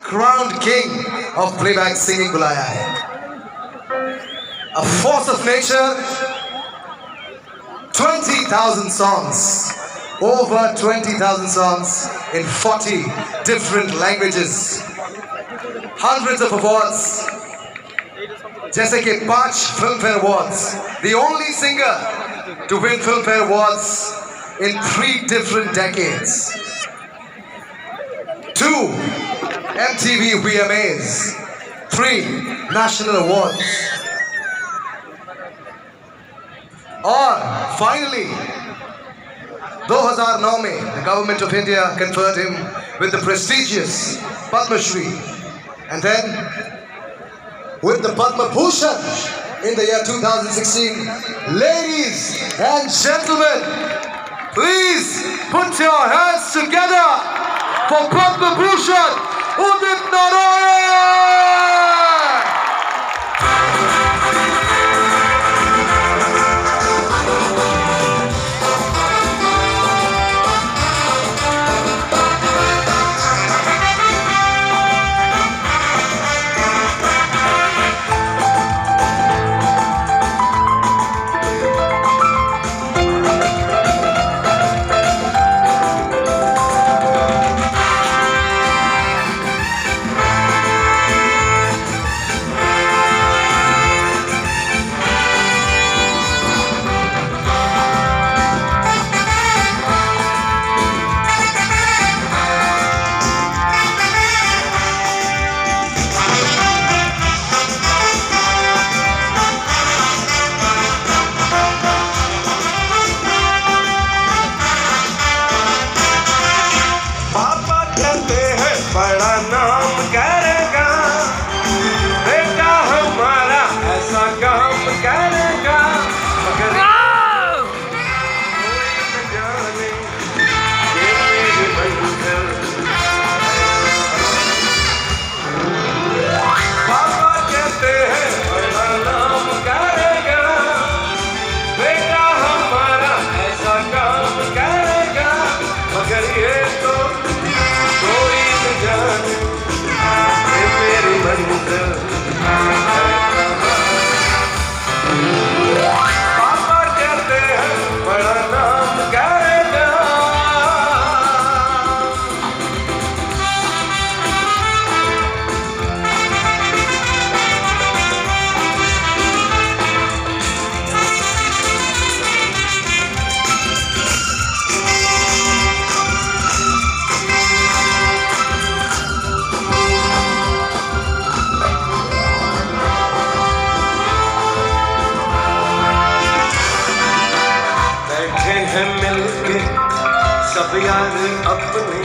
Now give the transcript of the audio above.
crowned king of playback singing बुलाया है. A force of nature, 20,000 songs, over 20,000 songs in 40 different languages, hundreds of awards, जैसे कि 5 Filmfare Awards, the only singer to win Filmfare Awards in 3 different decades, 2 MTV VMAs, 3 national awards. और finally 2009 में the government of India conferred him with the prestigious Padma Shri, and then with the Padma Bhushan in the year 2016. Ladies and gentlemen, please put your hands together for Padma Bhushan Uditi Naraya. बड़ा नाम करेगा बेटा हमारा, ऐसा काम करेगा मगर कोई न जाने ये मेरी मंजिल. पापा कहते हैं बड़ा नाम करेगा बेटा हमारा, ऐसा काम करेगा मगर ये तो मेरी मंजिल. पापा कहते हैं बड़ा नाम करेगा. मिलके सब यार अपने